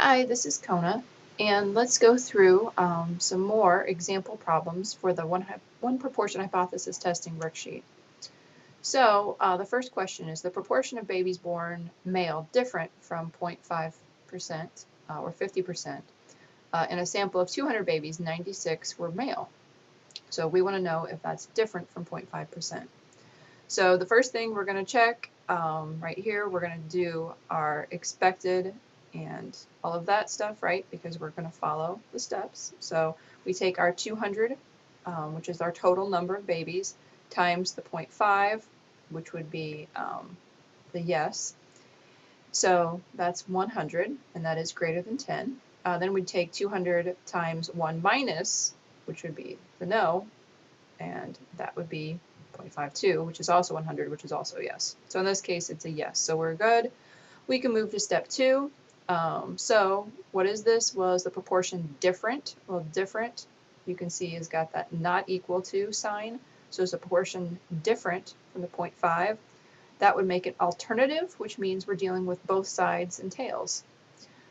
Hi, this is Kona, and let's go through some more example problems for the one proportion hypothesis testing worksheet. So the first question is the proportion of babies born male different from 0.5% or 50%. In a sample of 200 babies, 96 were male. So we want to know if that's different from 0.5%. So the first thing we're going to check right here, we're going to do our expected and all of that stuff, right? Because we're going to follow the steps. So we take our 200, which is our total number of babies, times the 0.5, which would be the yes. So that's 100, and that is greater than 10. Then we'd take 200 times 1 minus, which would be the no, and that would be 0.52, which is also 100, which is also yes. So in this case, it's a yes. So we're good. We can move to step 2. So what is this? Well, is the proportion different? Well, different, you can see, has got that not equal to sign. So is the proportion different from the 0.5? That would make it alternative, which means we're dealing with both sides and tails.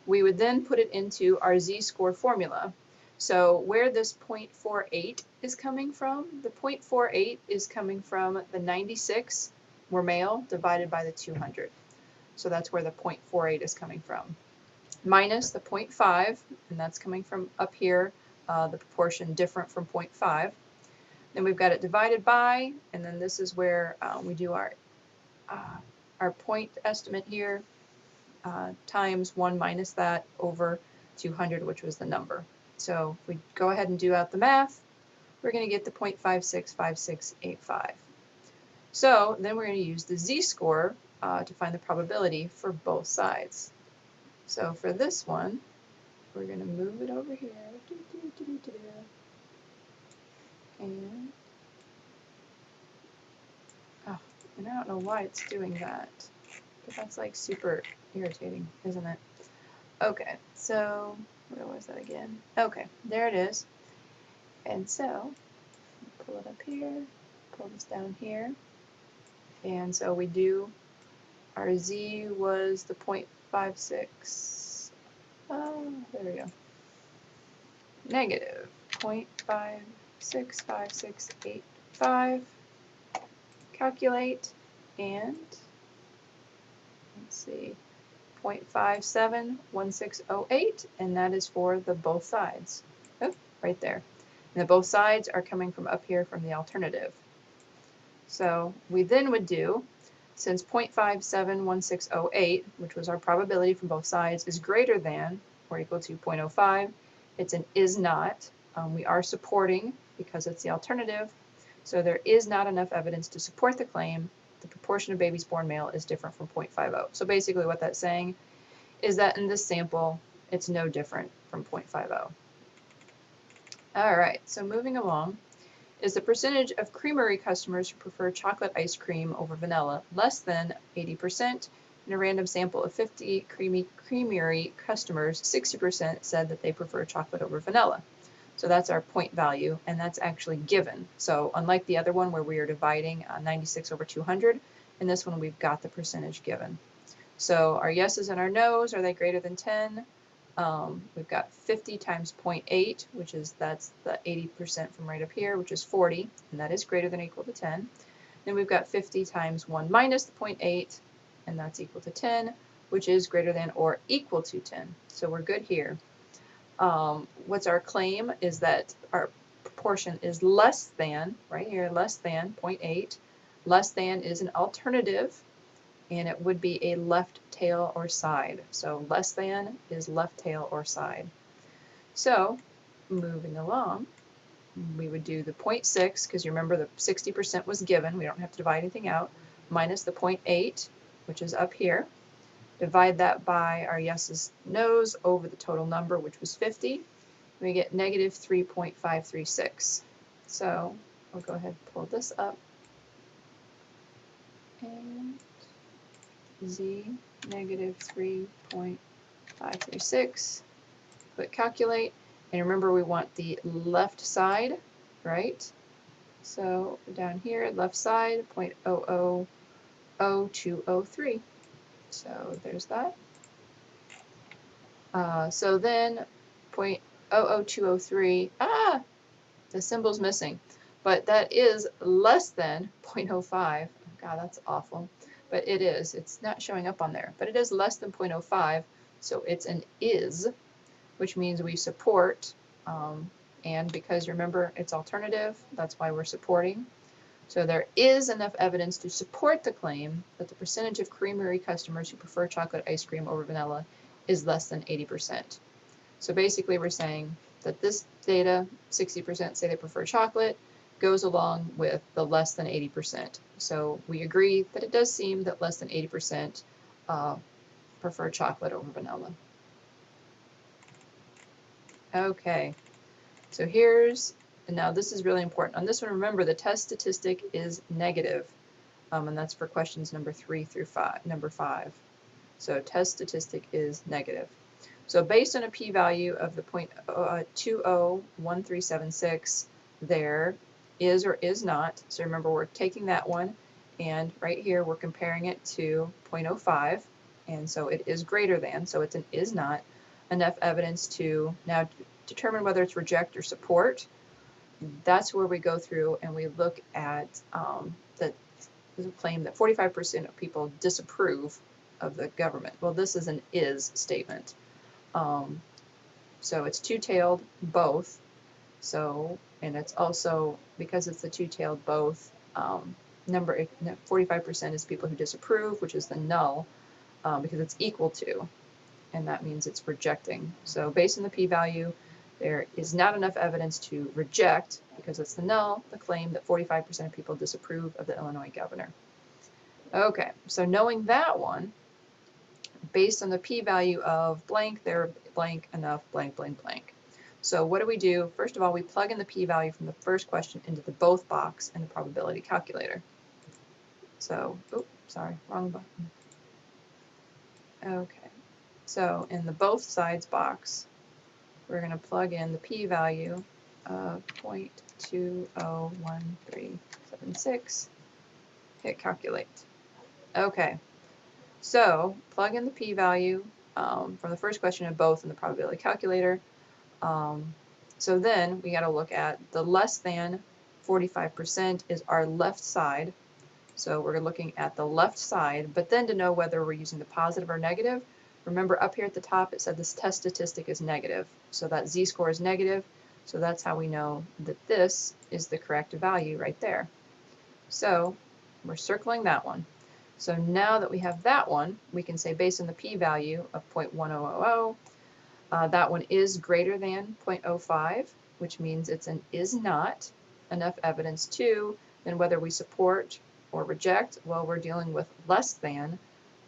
We would then put it into our z-score formula. So where this 0.48 is coming from, the 0.48 is coming from the 96 were male divided by the 200. So that's where the 0.48 is coming from. Minus the 0.5, and that's coming from up here, the proportion different from 0.5. Then we've got it divided by, and then this is where we do our point estimate here, times 1 minus that over 200, which was the number. So if we go ahead and do out the math, we're going to get the 0.565685. So then we're going to use the z-score to find the probability for both sides. So for this one, we're going to move it over here. And, and I don't know why it's doing that, but that's like super irritating, isn't it? Okay, so where was that again? Okay, there it is. And so pull it up here, pull this down here. And so we do, our z was the 0.56, there we go, negative 0.565685, calculate, and let's see, 0.571608, and that is for the both sides. Oh, right there. And the both sides are coming from up here from the alternative. So we then would do, since 0.571608, which was our probability from both sides, is greater than or equal to 0.05, it's an is not. We are supporting because it's the alternative. So there is not enough evidence to support the claim the proportion of babies born male is different from 0.50. So basically what that's saying is that in this sample, it's no different from 0.50. All right, so moving along, is the percentage of creamery customers who prefer chocolate ice cream over vanilla less than 80%? In a random sample of 50 creamery customers, 60% said that they prefer chocolate over vanilla. So that's our point value, and that's actually given. So unlike the other one where we are dividing 96 over 200, in this one we've got the percentage given. So our yeses and our nos, are they greater than 10? We've got 50 times 0.8, which is, that's the 80% from right up here, which is 40, and that is greater than or equal to 10. Then we've got 50 times 1 minus the 0.8, and that's equal to 10, which is greater than or equal to 10. So we're good here. What's our claim is that our proportion is less than, right here, less than 0.8. Less than is an alternative, and it would be a left tail or side. So less than is left tail or side. So moving along, we would do the 0.6, because you remember the 60% was given. We don't have to divide anything out, minus the 0.8, which is up here. Divide that by our yeses, nos over the total number, which was 50. We get negative 3.536. So we'll go ahead and pull this up. And z negative 3.536. Click calculate. And remember, we want the left side, right? So down here, left side, 0.000203. So there's that. So then 0.00203, the symbol's missing, but that is less than 0.05. Oh God, that's awful. But it is. It's not showing up on there, but it is less than 0.05, so it's an is, which means we support, and because remember it's alternative, that's why we're supporting. So there is enough evidence to support the claim that the percentage of creamery customers who prefer chocolate ice cream over vanilla is less than 80%. So basically we're saying that this data, 60% say they prefer chocolate, goes along with the less than 80%. So we agree that it does seem that less than 80% prefer chocolate over vanilla. Okay, so and now this is really important. On this one, remember the test statistic is negative, and that's for questions number 3 through 5, number 5. So test statistic is negative. So based on a p-value of the 0.201376, there is or is not. So remember, we're taking that one, and right here we're comparing it to 0.05, and so it is greater than, so it's an is not, enough evidence to now determine whether it's reject or support. That's where we go through and we look at the claim that 45% of people disapprove of the government. Well, this is an is statement. So it's two-tailed both. So, and it's also, because it's the two-tailed both, 45% is people who disapprove, which is the null, because it's equal to, and that means it's rejecting. So based on the p-value, there is not enough evidence to reject, because it's the null, the claim that 45% of people disapprove of the Illinois governor. Okay, so knowing that one, based on the p-value of blank, they're blank enough, blank, blank, blank. So what do? First of all, we plug in the p-value from the first question into the both box in the probability calculator. So, oops, sorry, wrong button. Okay, so in the both sides box, we're going to plug in the p-value of 0.201376, hit calculate. Okay, so plug in the p-value from the first question of both in the probability calculator. So then we got to look at the less than 45% is our left side. So we're looking at the left side, but then to know whether we're using the positive or negative, remember up here at the top it said this test statistic is negative. So that z-score is negative. So that's how we know that this is the correct value right there. So we're circling that one. So now that we have that one, we can say based on the p-value of 0.1000, that one is greater than 0.05, which means it's an is not enough evidence to, then whether we support or reject, well, we're dealing with less than.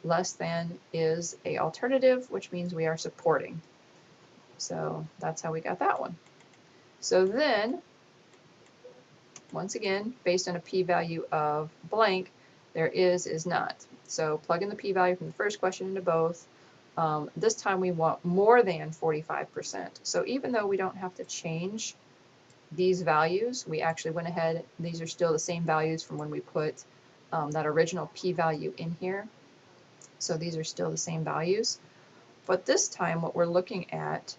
Less than is a alternative, which means we are supporting. So that's how we got that one. So then, once again, based on a p-value of blank, there is not. So plug in the p-value from the first question into both. This time we want more than 45%. So even though we don't have to change these values, we actually went ahead, these are still the same values from when we put that original p-value in here. So these are still the same values. But this time what we're looking at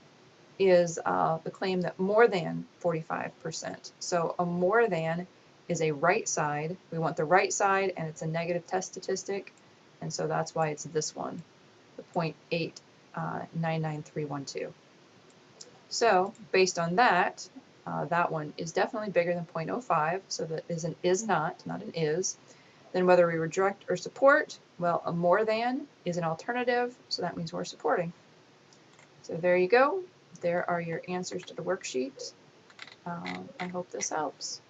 is the claim that more than 45%. So a more than is a right side. We want the right side, and it's a negative test statistic. And so that's why it's this one, the 0.899312. So based on that, that one is definitely bigger than 0.05. So that is an is not an is. Then whether we reject or support, well, a more than is an alternative, so that means we're supporting. So there you go. There are your answers to the worksheet. I hope this helps.